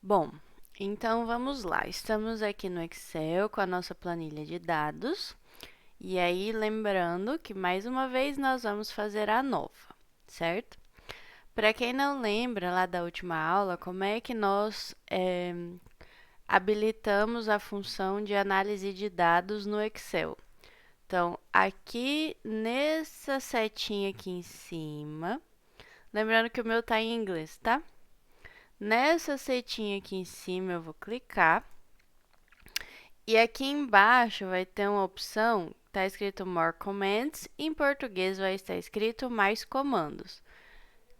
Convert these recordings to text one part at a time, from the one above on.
Bom, então vamos lá. Estamos aqui no Excel com a nossa planilha de dados. E aí, lembrando que mais uma vez nós vamos fazer a nova, certo? Para quem não lembra lá da última aula, como é que nós habilitamos a função de análise de dados no Excel? Então, aqui nessa setinha aqui em cima, lembrando que o meu está em inglês, tá? Nessa setinha aqui em cima eu vou clicar. E aqui embaixo vai ter uma opção, está escrito More Commands, em português vai estar escrito Mais Comandos.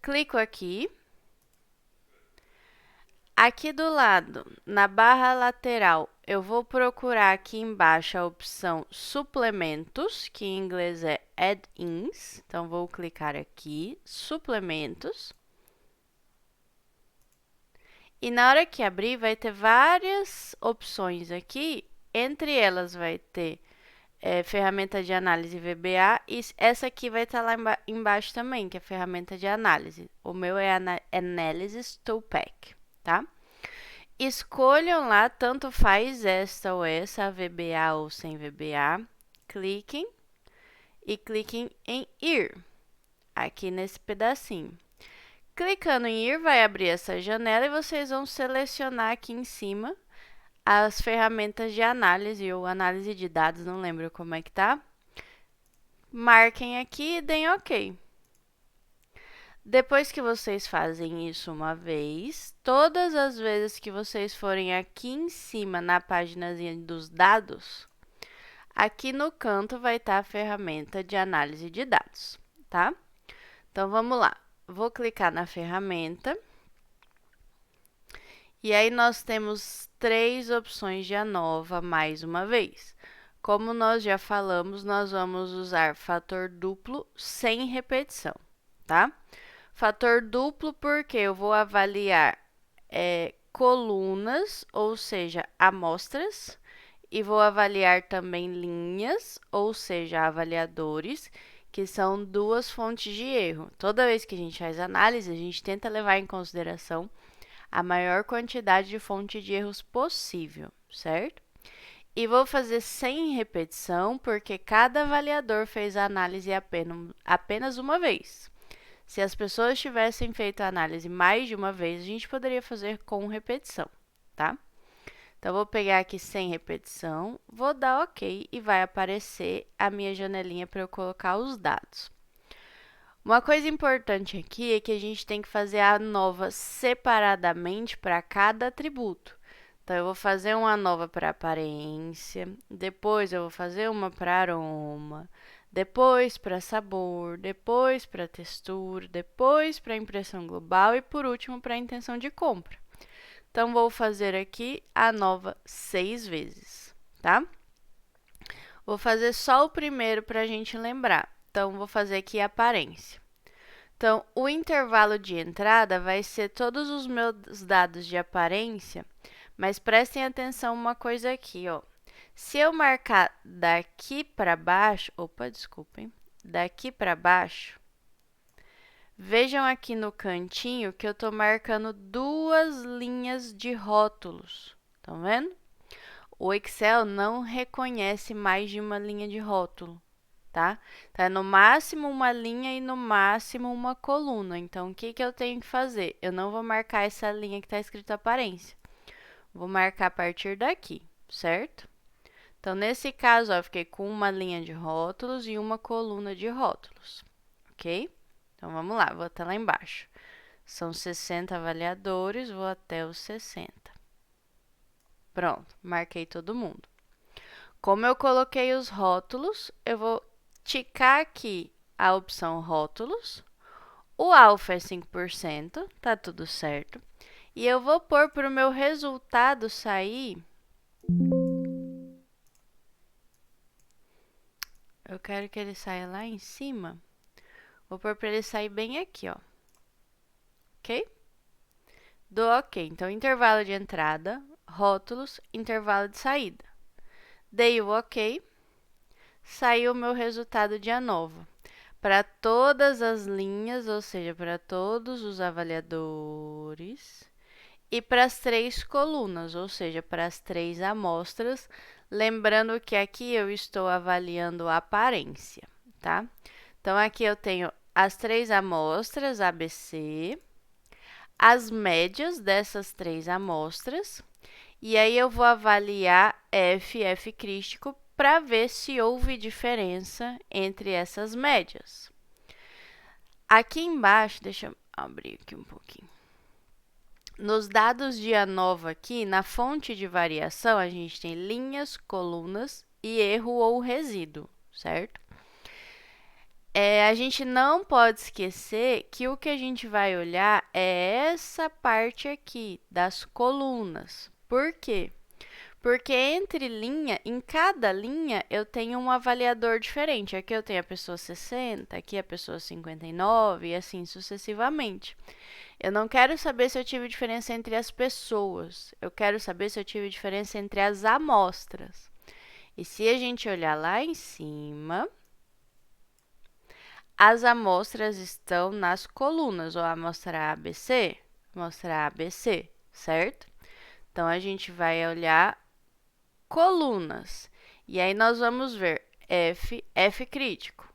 Clico aqui. Aqui do lado, na barra lateral, eu vou procurar aqui embaixo a opção Suplementos, que em inglês é Add-ins. Então, vou clicar aqui, Suplementos. E na hora que abrir, vai ter várias opções aqui. Entre elas vai ter ferramenta de análise VBA, e essa aqui vai estar lá embaixo também, que é ferramenta de análise. O meu é Analysis Toolpack, tá? Escolham lá, tanto faz esta ou essa, VBA ou sem VBA. Cliquem e cliquem em Ir, aqui nesse pedacinho. Clicando em Ir, vai abrir essa janela e vocês vão selecionar aqui em cima as ferramentas de análise ou análise de dados, não lembro como é que tá. Marquem aqui e deem OK. Depois que vocês fazem isso uma vez, todas as vezes que vocês forem aqui em cima na paginazinha dos dados, aqui no canto vai estar a ferramenta de análise de dados, tá? Então, vamos lá. Vou clicar na ferramenta. E aí, nós temos 3 opções de ANOVA mais uma vez. Como nós já falamos, nós vamos usar fator duplo sem repetição, tá? Fator duplo porque eu vou avaliar colunas, ou seja, amostras, e vou avaliar também linhas, ou seja, avaliadores, que são 2 fontes de erro. Toda vez que a gente faz análise, a gente tenta levar em consideração a maior quantidade de fonte de erros possível, certo? E vou fazer sem repetição, porque cada avaliador fez a análise apenas uma vez. Se as pessoas tivessem feito a análise mais de uma vez, a gente poderia fazer com repetição, tá? Então, vou pegar aqui sem repetição, vou dar OK e vai aparecer a minha janelinha para eu colocar os dados. Uma coisa importante aqui é que a gente tem que fazer a ANOVA separadamente para cada atributo. Então, eu vou fazer uma ANOVA para aparência, depois eu vou fazer uma para aroma, depois para sabor, depois para textura, depois para impressão global e, por último, para intenção de compra. Então, vou fazer aqui a ANOVA 6 vezes, tá? Vou fazer só o primeiro para a gente lembrar. Então, vou fazer aqui a aparência. Então, o intervalo de entrada vai ser todos os meus dados de aparência, mas prestem atenção uma coisa aqui, ó. Se eu marcar daqui para baixo, desculpem, daqui para baixo, vejam aqui no cantinho que eu estou marcando 2 linhas de rótulos. Estão vendo? O Excel não reconhece mais de uma linha de rótulo, tá? Tá no máximo uma linha e no máximo uma coluna. Então, o que que eu tenho que fazer? Eu não vou marcar essa linha que está escrito aparência. Vou marcar a partir daqui, certo? Então, nesse caso, ó, eu fiquei com uma linha de rótulos e uma coluna de rótulos, ok? Então, vamos lá, vou até lá embaixo. São 60 avaliadores, vou até os 60. Pronto, marquei todo mundo. Como eu coloquei os rótulos, eu vou ticar aqui a opção rótulos. O alfa é 5%, tá tudo certo. E eu vou pôr para o meu resultado sair. Eu quero que ele saia lá em cima. Vou pôr para ele sair bem aqui, ó. Ok? Dou OK. Então, intervalo de entrada, rótulos, intervalo de saída. Dei o OK. Saiu o meu resultado de ANOVA. Para todas as linhas, ou seja, para todos os avaliadores e para as 3 colunas, ou seja, para as 3 amostras. Lembrando que aqui eu estou avaliando a aparência, tá? Então, aqui eu tenho as 3 amostras ABC, as médias dessas 3 amostras, e aí eu vou avaliar F crítico para ver se houve diferença entre essas médias. Aqui embaixo, deixa eu abrir aqui um pouquinho. Nos dados de ANOVA aqui, na fonte de variação, a gente tem linhas, colunas e erro ou resíduo, certo? A gente não pode esquecer que o que a gente vai olhar é essa parte aqui das colunas. Por quê? Porque em cada linha, eu tenho um avaliador diferente. Aqui eu tenho a pessoa 60, aqui a pessoa 59 e assim sucessivamente. Eu não quero saber se eu tive diferença entre as pessoas. Eu quero saber se eu tive diferença entre as amostras. E se a gente olhar lá em cima, as amostras estão nas colunas, ou amostra ABC, amostra ABC, certo? Então, a gente vai olhar colunas. E aí, nós vamos ver F crítico.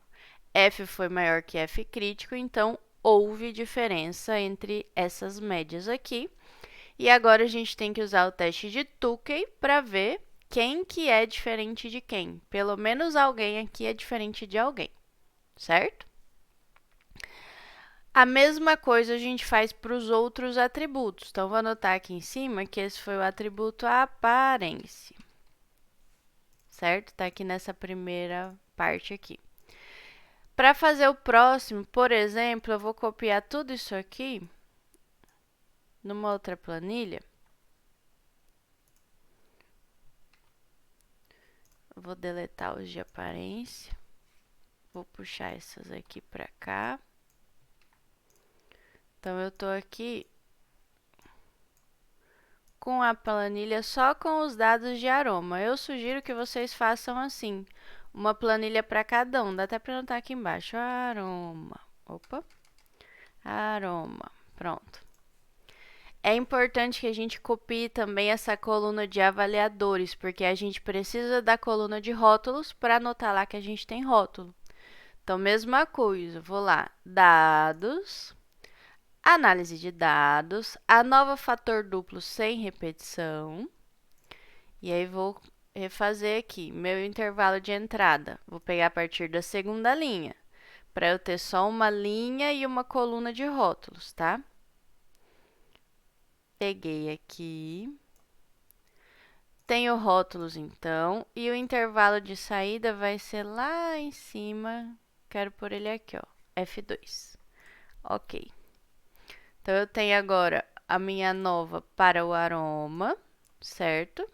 F foi maior que F crítico, então, houve diferença entre essas médias aqui. E agora, a gente tem que usar o teste de Tukey para ver quem que é diferente de quem. Pelo menos alguém aqui é diferente de alguém, certo? A mesma coisa a gente faz para os outros atributos. Então, vou anotar aqui em cima que esse foi o atributo aparência. Certo? Está aqui nessa primeira parte aqui. Para fazer o próximo, por exemplo, eu vou copiar tudo isso aqui numa outra planilha. Vou deletar os de aparência. Vou puxar essas aqui para cá. Então, eu estou aqui com a planilha só com os dados de aroma. Eu sugiro que vocês façam assim, uma planilha para cada um. Dá até para anotar aqui embaixo, aroma. Opa, aroma, pronto. É importante que a gente copie também essa coluna de avaliadores, porque a gente precisa da coluna de rótulos para anotar lá que a gente tem rótulo. Então, mesma coisa, vou lá, dados, análise de dados, ANOVA fator duplo sem repetição. E aí, vou refazer aqui, meu intervalo de entrada. Vou pegar a partir da segunda linha, para eu ter só uma linha e uma coluna de rótulos, tá? Peguei aqui. Tenho rótulos, então, e o intervalo de saída vai ser lá em cima. Quero pôr ele aqui, ó, F2. Ok. Então, eu tenho agora a minha ANOVA para o aroma, certo?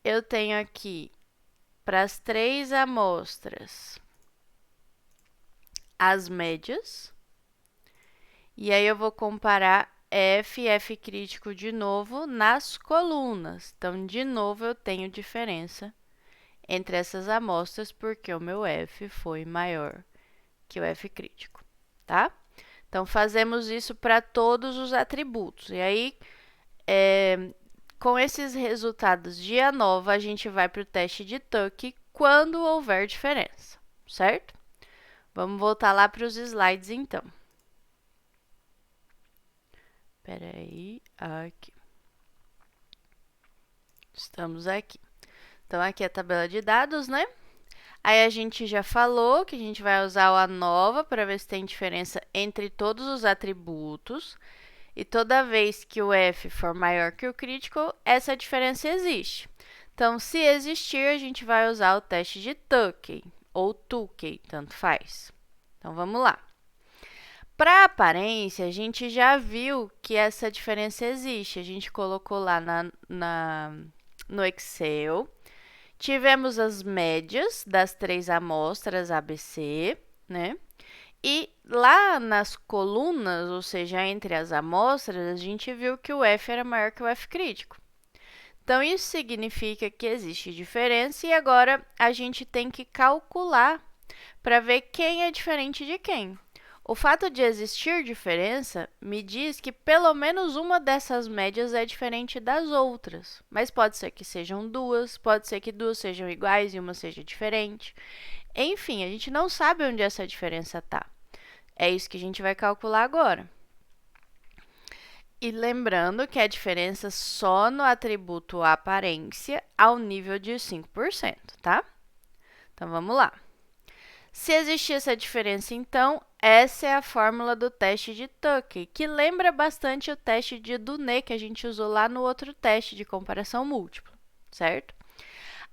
Eu tenho aqui, para as 3 amostras, as médias. E aí, eu vou comparar F crítico de novo nas colunas. Então, de novo, eu tenho diferença entre essas amostras, porque o meu F foi maior que o F crítico, tá? Então, fazemos isso para todos os atributos. E aí, com esses resultados de ANOVA, a gente vai para o teste de Tukey quando houver diferença, certo? Vamos voltar lá para os slides, então. Espera aí, aqui. Estamos aqui. Então, aqui é a tabela de dados, né? Aí, a gente já falou que a gente vai usar o ANOVA para ver se tem diferença entre todos os atributos. E toda vez que o F for maior que o crítico, essa diferença existe. Então, se existir, a gente vai usar o teste de Tukey, ou Tukey, tanto faz. Então, vamos lá. Para a aparência, a gente já viu que essa diferença existe. A gente colocou lá no Excel. Tivemos as médias das 3 amostras ABC, né? E lá nas colunas, ou seja, entre as amostras, a gente viu que o F era maior que o F crítico. Então, isso significa que existe diferença e agora a gente tem que calcular para ver quem é diferente de quem. O fato de existir diferença me diz que pelo menos uma dessas médias é diferente das outras, mas pode ser que sejam duas, pode ser que duas sejam iguais e uma seja diferente. Enfim, a gente não sabe onde essa diferença está. É isso que a gente vai calcular agora. E lembrando que a diferença só no atributo aparência ao nível de 5%, tá? Então, vamos lá. Se existir essa diferença, então, essa é a fórmula do teste de Tukey, que lembra bastante o teste de Duné que a gente usou lá no outro teste de comparação múltipla, certo?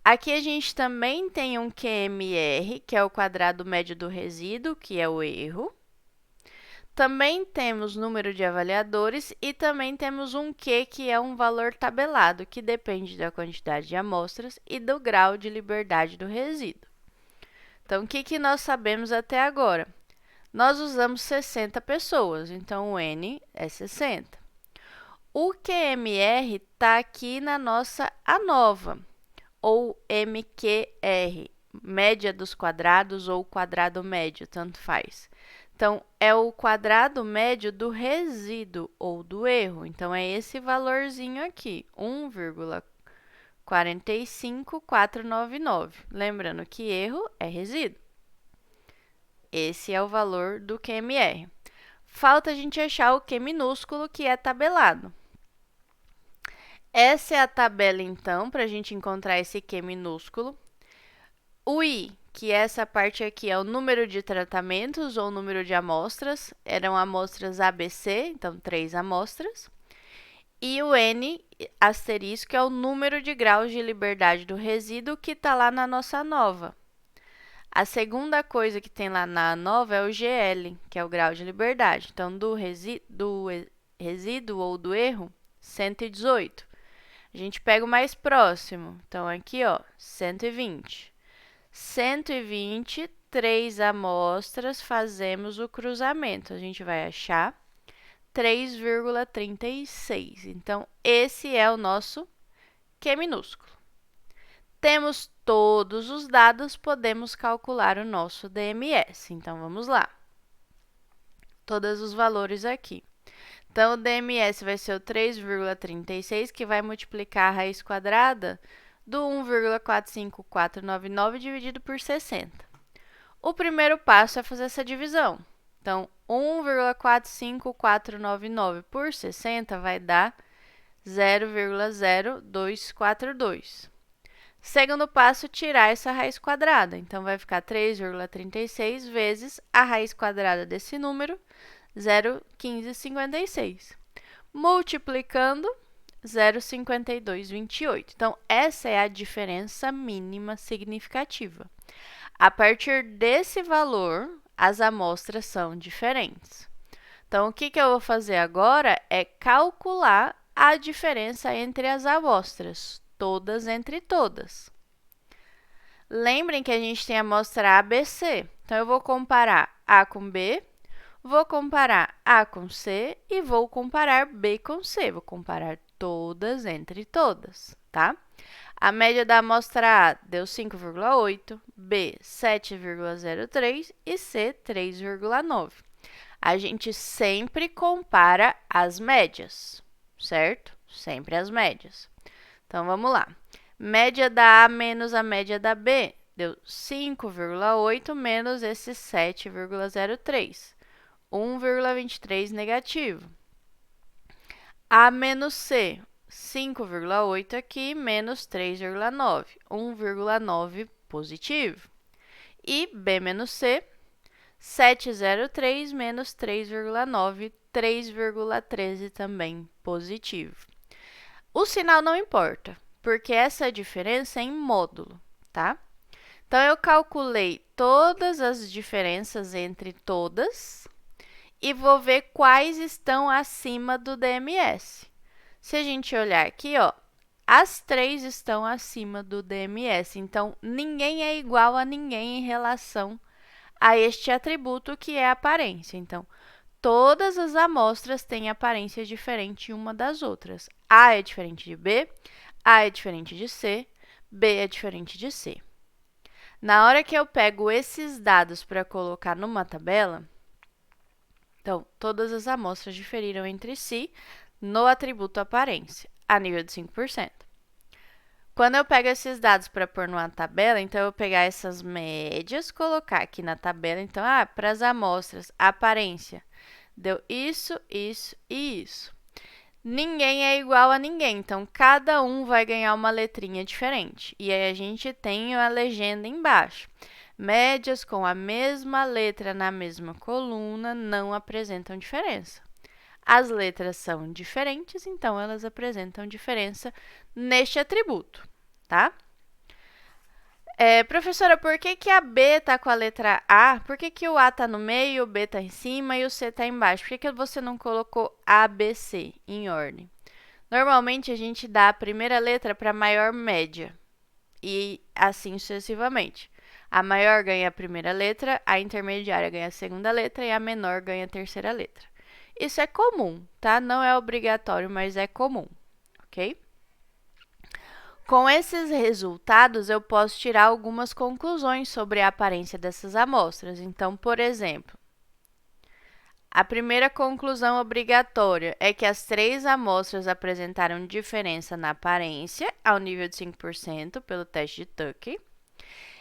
Aqui a gente também tem um QMR, que é o quadrado médio do resíduo, que é o erro. Também temos número de avaliadores e também temos um Q, que é um valor tabelado, que depende da quantidade de amostras e do grau de liberdade do resíduo. Então, o que nós sabemos até agora? Nós usamos 60 pessoas, então o N é 60. O QMR está aqui na nossa ANOVA, ou MQR, média dos quadrados ou quadrado médio, tanto faz. Então, é o quadrado médio do resíduo ou do erro. Então, é esse valorzinho aqui, 1,45499. Lembrando que erro é resíduo. Esse é o valor do QMR. Falta a gente achar o Q minúsculo, que é tabelado. Essa é a tabela, então, para a gente encontrar esse Q minúsculo. O I, que essa parte aqui é o número de tratamentos ou número de amostras. Eram amostras ABC, então 3 amostras. E o N, asterisco, é o número de graus de liberdade do resíduo que está lá na nossa ANOVA. A segunda coisa que tem lá na ANOVA é o GL, que é o grau de liberdade. Então, do resíduo ou do erro, 118. A gente pega o mais próximo. Então, aqui, ó, 120. 120, 3 amostras, fazemos o cruzamento. A gente vai achar 3,36. Então, esse é o nosso Q minúsculo. Temos todos os dados, podemos calcular o nosso DMS. Então, vamos lá. Todos os valores aqui. Então, o DMS vai ser o 3,36, que vai multiplicar a raiz quadrada do 1,45499 dividido por 60. O primeiro passo é fazer essa divisão. Então, 1,45499 por 60 vai dar 0,0242. Segundo passo, tirar essa raiz quadrada. Então, vai ficar 3,36 vezes a raiz quadrada desse número, 0,1556. Multiplicando, 0,5228. Então, essa é a diferença mínima significativa. A partir desse valor, as amostras são diferentes. Então, o que eu vou fazer agora é calcular a diferença entre as amostras, todas entre todas. Lembrem que a gente tem a amostra ABC. Então, eu vou comparar A com B, vou comparar A com C e vou comparar B com C. Vou comparar todas entre todas, tá? A média da amostra A deu 5,8, B 7,03 e C 3,9. A gente sempre compara as médias, certo? Sempre as médias. Então, vamos lá. Média da A menos a média da B deu 5,8 menos esse 7,03. 1,23 negativo. A menos C, 5,8 aqui, menos 3,9. 1,9 positivo. E B menos C, 7,03 menos 3,9, 3,13 também positivo. O sinal não importa, porque essa diferença é em módulo, tá? Então, eu calculei todas as diferenças entre todas e vou ver quais estão acima do DMS. Se a gente olhar aqui, ó, as 3 estão acima do DMS. Então, ninguém é igual a ninguém em relação a este atributo que é a aparência. Então, todas as amostras têm aparência diferente uma das outras. A é diferente de B, A é diferente de C, B é diferente de C. Na hora que eu pego esses dados para colocar numa tabela, Então, todas as amostras diferiram entre si no atributo aparência, a nível de 5%. Quando eu pego esses dados para pôr numa tabela, então eu vou pegar essas médias, colocar aqui na tabela. Então, para as amostras, a aparência deu isso, isso e isso. Ninguém é igual a ninguém, então cada um vai ganhar uma letrinha diferente. E aí a gente tem a legenda embaixo. Médias com a mesma letra na mesma coluna não apresentam diferença. As letras são diferentes, então elas apresentam diferença neste atributo, tá? Professora, por que a B está com a letra A? Por que o A está no meio, o B está em cima e o C está embaixo? Por que você não colocou A, B, C em ordem? Normalmente, a gente dá a primeira letra para a maior média e assim sucessivamente. A maior ganha a primeira letra, a intermediária ganha a segunda letra e a menor ganha a terceira letra. Isso é comum, tá? Não é obrigatório, mas é comum, ok? Com esses resultados, eu posso tirar algumas conclusões sobre a aparência dessas amostras. Então, por exemplo, a primeira conclusão obrigatória é que as 3 amostras apresentaram diferença na aparência, ao nível de 5%, pelo teste de Tuckey.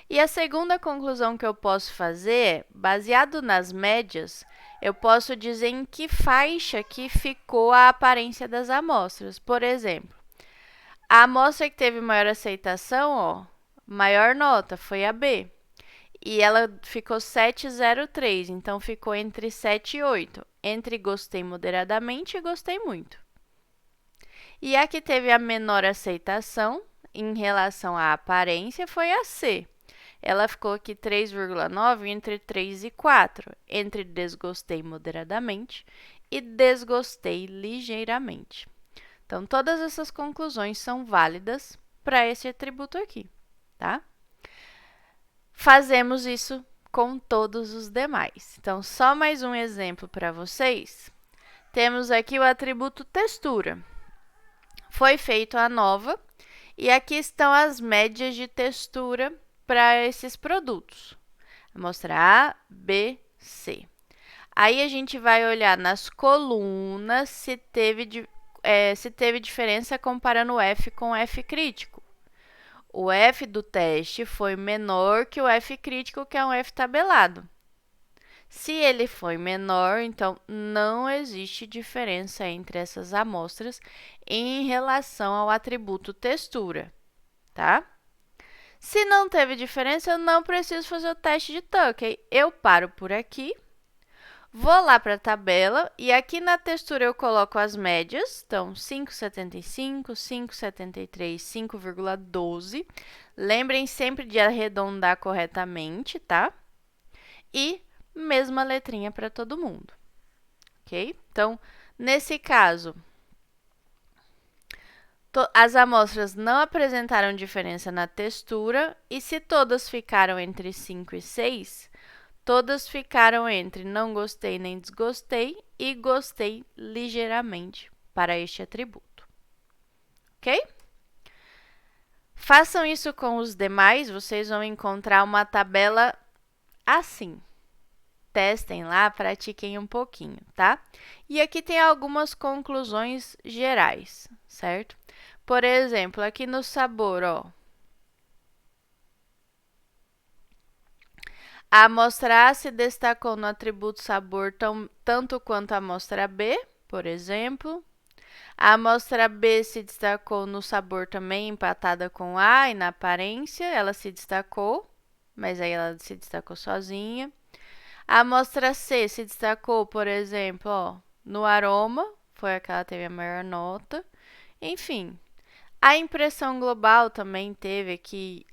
E a segunda conclusão que eu posso fazer é, baseado nas médias, eu posso dizer em que faixa que ficou a aparência das amostras. Por exemplo, a amostra que teve maior aceitação, maior nota, foi a B. E ela ficou 7,03, então ficou entre 7 e 8. Entre gostei moderadamente e gostei muito. E a que teve a menor aceitação em relação à aparência foi a C. Ela ficou aqui 3,9 entre 3 e 4, entre desgostei moderadamente e desgostei ligeiramente. Então, todas essas conclusões são válidas para esse atributo aqui, tá? Fazemos isso com todos os demais. Então, só mais um exemplo para vocês. Temos aqui o atributo textura. Foi feita a nova e aqui estão as médias de textura para esses produtos. Amostra A, B, C. Aí a gente vai olhar nas colunas se teve diferença comparando o F com o F crítico. O F do teste foi menor que o F crítico, que é um F tabelado. Se ele foi menor, então não existe diferença entre essas amostras em relação ao atributo textura, tá? Se não teve diferença, eu não preciso fazer o teste de Tuckey. Eu paro por aqui, vou lá para a tabela e aqui na textura eu coloco as médias. Então, 5,75, 5,73, 5,12. Lembrem sempre de arredondar corretamente, tá? E mesma letrinha para todo mundo, ok? Então, nesse caso, as amostras não apresentaram diferença na textura e se todas ficaram entre 5 e 6, todas ficaram entre não gostei nem desgostei e gostei ligeiramente para este atributo, ok? Façam isso com os demais, vocês vão encontrar uma tabela assim. Testem lá, pratiquem um pouquinho, tá? E aqui tem algumas conclusões gerais, certo? Por exemplo, aqui no sabor, a amostra A se destacou no atributo sabor tanto quanto a amostra B, por exemplo. A amostra B se destacou no sabor também, empatada com A, e na aparência ela se destacou, mas aí ela se destacou sozinha. A amostra C se destacou, por exemplo, no aroma, foi a que ela teve a maior nota. Enfim, a impressão global também teve aqui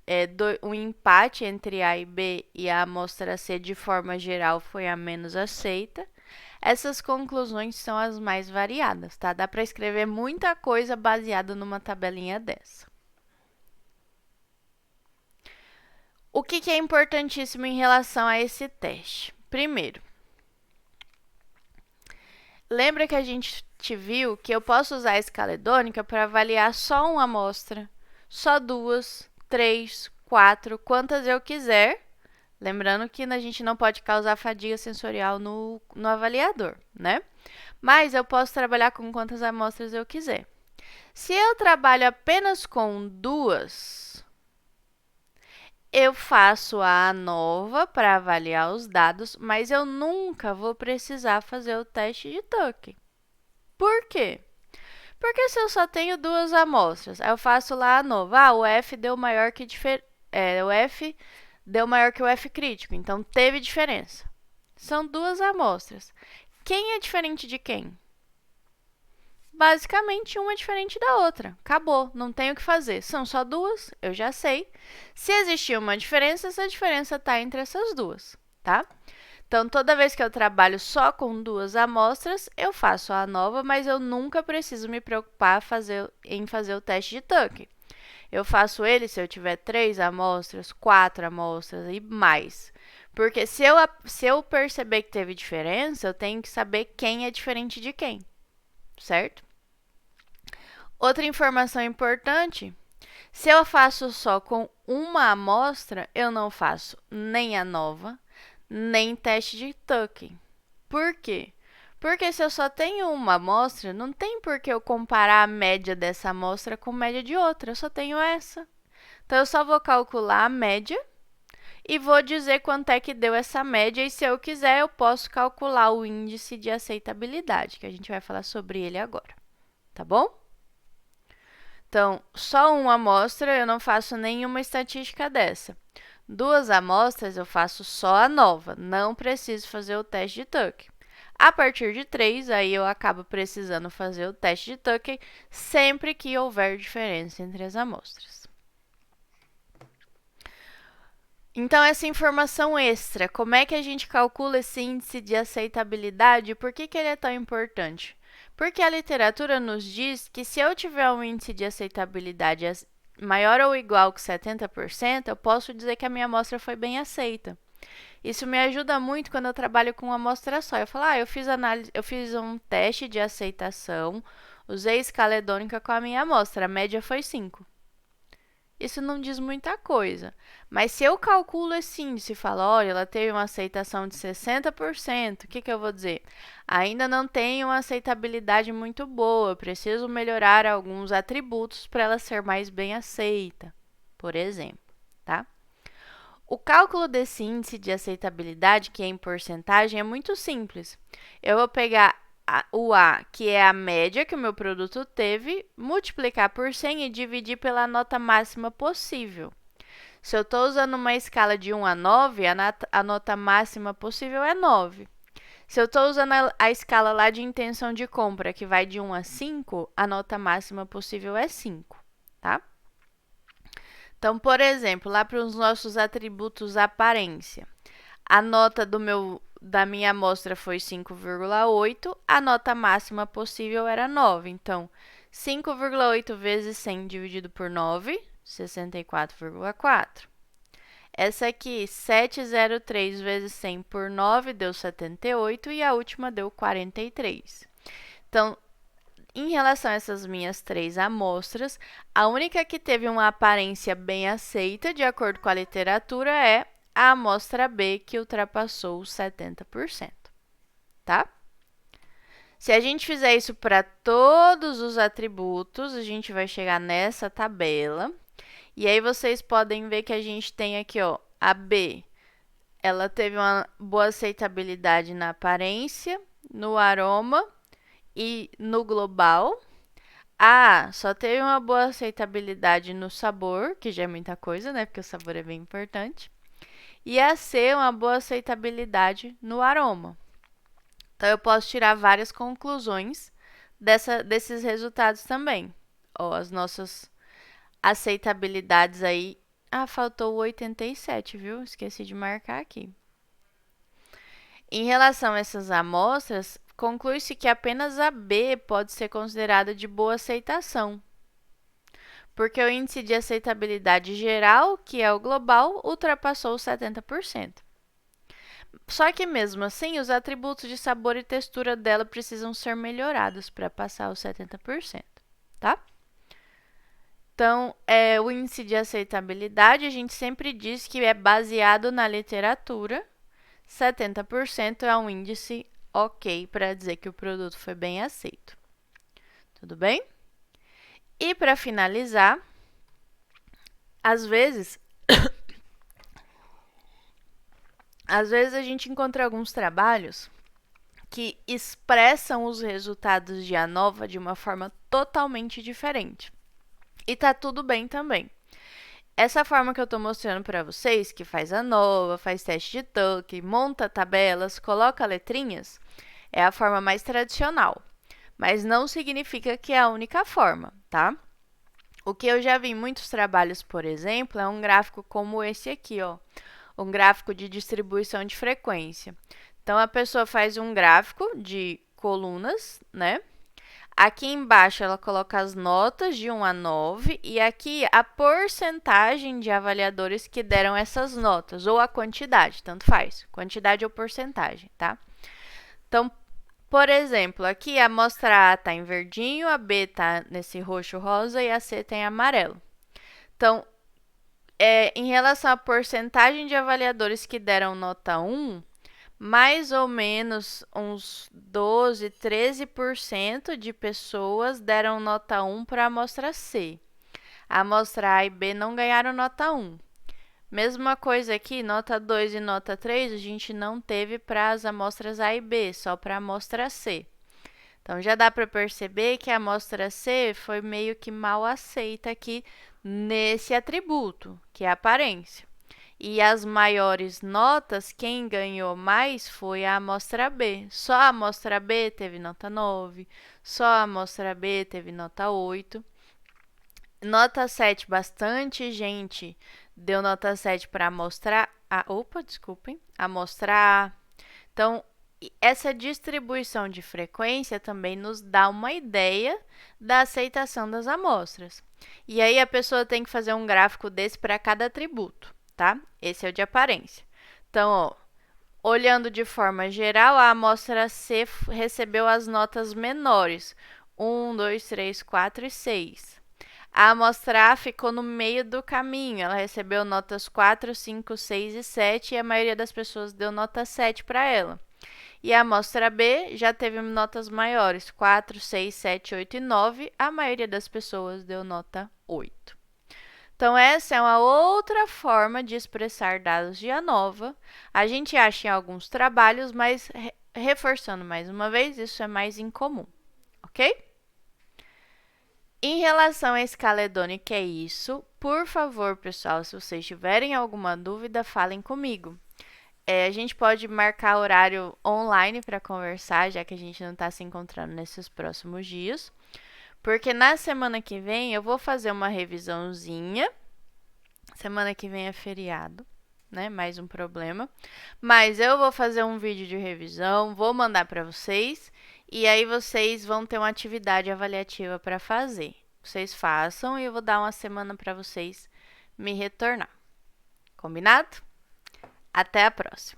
um empate entre A e B e a amostra C, de forma geral, foi a menos aceita. Essas conclusões são as mais variadas, tá? Dá para escrever muita coisa baseada numa tabelinha dessa. O que é importantíssimo em relação a esse teste? Primeiro, lembra que a gente viu que eu posso usar a escala hedônica para avaliar só uma amostra, só 2, 3, 4, quantas eu quiser, Lembrando que a gente não pode causar fadiga sensorial no avaliador, né? Mas eu posso trabalhar com quantas amostras eu quiser. Se eu trabalho apenas com duas, eu faço a ANOVA para avaliar os dados, mas eu nunca vou precisar fazer o teste de Tuck. Por quê? Porque se eu só tenho duas amostras, eu faço lá a ANOVA. Ah, o F deu maior que o F deu maior que o F crítico, então teve diferença. São duas amostras. Quem é diferente de quem? Basicamente, uma é diferente da outra. Acabou, não tem o que fazer. São só duas, eu já sei. Se existir uma diferença, essa diferença está entre essas duas, tá? Então, toda vez que eu trabalho só com duas amostras, eu faço a ANOVA, mas eu nunca preciso me preocupar em fazer o teste de Tuck. Eu faço ele se eu tiver 3 amostras, 4 amostras e mais. Porque se eu perceber que teve diferença, eu tenho que saber quem é diferente de quem, certo? Outra informação importante, se eu faço só com uma amostra, eu não faço nem ANOVA, nem teste de Tuck. Por quê? Porque se eu só tenho uma amostra, não tem por que eu comparar a média dessa amostra com a média de outra, eu só tenho essa. Então, eu só vou calcular a média e vou dizer quanto é que deu essa média, e se eu quiser, eu posso calcular o índice de aceitabilidade, que a gente vai falar sobre ele agora, tá bom? Então, só uma amostra, eu não faço nenhuma estatística dessa. Duas amostras, eu faço só a ANOVA, não preciso fazer o teste de Tuck. A partir de 3, aí eu acabo precisando fazer o teste de Tuck sempre que houver diferença entre as amostras. Então, essa informação extra, como é que a gente calcula esse índice de aceitabilidade e por que ele é tão importante? Porque a literatura nos diz que se eu tiver um índice de aceitabilidade maior ou igual que 70%, eu posso dizer que a minha amostra foi bem aceita. Isso me ajuda muito quando eu trabalho com uma amostra só. Eu falo, eu fiz um teste de aceitação, usei escala hedônica com a minha amostra, a média foi 5. Isso não diz muita coisa. Mas se eu calculo esse índice e falo, olha, ela teve uma aceitação de 60%, o que eu vou dizer? Ainda não tem uma aceitabilidade muito boa, eu preciso melhorar alguns atributos para ela ser mais bem aceita, por exemplo, tá? O cálculo desse índice de aceitabilidade, que é em porcentagem, é muito simples. Eu vou pegar o A, que é a média que o meu produto teve, multiplicar por 100 e dividir pela nota máxima possível. Se eu estou usando uma escala de 1 a 9, a nota máxima possível é 9. Se eu estou usando a escala lá de intenção de compra, que vai de 1 a 5, a nota máxima possível é 5, tá? Então, por exemplo, lá para os nossos atributos aparência, a nota da minha amostra foi 5,8, a nota máxima possível era 9. Então, 5,8 vezes 100 dividido por 9, 64,4. Essa aqui, 703 vezes 100 por 9, deu 78 e a última deu 43. Então, em relação a essas minhas 3 amostras, a única que teve uma aparência bem aceita, de acordo com a literatura, é a amostra B, que ultrapassou os 70%, tá? Se a gente fizer isso para todos os atributos, a gente vai chegar nessa tabela. E aí vocês podem ver que a gente tem aqui, ó, a B, ela teve uma boa aceitabilidade na aparência, no aroma e no global. A só teve uma boa aceitabilidade no sabor, que já é muita coisa, né? Porque o sabor é bem importante. E a C, uma boa aceitabilidade no aroma. Então, eu posso tirar várias conclusões desses resultados também. Ó, as nossas aceitabilidades aí. Ah, faltou o 87, viu? Esqueci de marcar aqui. Em relação a essas amostras, conclui-se que apenas a B pode ser considerada de boa aceitação, porque o índice de aceitabilidade geral, que é o global, ultrapassou os 70%. Só que mesmo assim, os atributos de sabor e textura dela precisam ser melhorados para passar os 70%, tá? Então, o índice de aceitabilidade, a gente sempre diz que é baseado na literatura. 70% é um índice ok para dizer que o produto foi bem aceito. Tudo bem? E para finalizar, às vezes a gente encontra alguns trabalhos que expressam os resultados de ANOVA de uma forma totalmente diferente. E tá tudo bem também. Essa forma que eu estou mostrando para vocês, que faz ANOVA, faz teste de Tuck, monta tabelas, coloca letrinhas, é a forma mais tradicional. Mas não significa que é a única forma, tá? O que eu já vi em muitos trabalhos, por exemplo, é um gráfico como esse aqui, ó. Um gráfico de distribuição de frequência. Então, a pessoa faz um gráfico de colunas, né? Aqui embaixo ela coloca as notas de 1 a 9 e aqui a porcentagem de avaliadores que deram essas notas, ou a quantidade, tanto faz, quantidade ou porcentagem, tá? Então, por exemplo, aqui a amostra A está em verdinho, a B está nesse roxo rosa e a C tem amarelo. Então, em relação à porcentagem de avaliadores que deram nota 1, mais ou menos uns 12, 13% de pessoas deram nota 1 para a amostra C. A amostra A e B não ganharam nota 1. Mesma coisa aqui, nota 2 e nota 3, a gente não teve para as amostras A e B, só para a amostra C. Então, já dá para perceber que a amostra C foi meio que mal aceita aqui nesse atributo, que é a aparência. E as maiores notas, quem ganhou mais foi a amostra B. Só a amostra B teve nota 9, só a amostra B teve nota 8. Nota 7, bastante gente deu nota 7 para amostra A. Opa, desculpem. Amostra A. Então, essa distribuição de frequência também nos dá uma ideia da aceitação das amostras. E aí a pessoa tem que fazer um gráfico desse para cada atributo, tá? Esse é o de aparência. Então, ó, olhando de forma geral, a amostra C recebeu as notas menores, 1, 2, 3, 4 e 6. A amostra A ficou no meio do caminho, ela recebeu notas 4, 5, 6 e 7 e a maioria das pessoas deu nota 7 para ela. E a amostra B já teve notas maiores, 4, 6, 7, 8 e 9. A maioria das pessoas deu nota 8. Então, essa é uma outra forma de expressar dados de ANOVA. A gente acha em alguns trabalhos, mas reforçando mais uma vez, isso é mais incomum, ok? Em relação à escala hedônica, é isso. Por favor, pessoal, se vocês tiverem alguma dúvida, falem comigo. A gente pode marcar horário online para conversar, já que a gente não está se encontrando nesses próximos dias. Porque na semana que vem eu vou fazer uma revisãozinha. Semana que vem é feriado, né? Mais um problema. Mas eu vou fazer um vídeo de revisão, vou mandar para vocês. E aí vocês vão ter uma atividade avaliativa para fazer. Vocês façam e eu vou dar uma semana para vocês me retornar. Combinado? Até a próxima!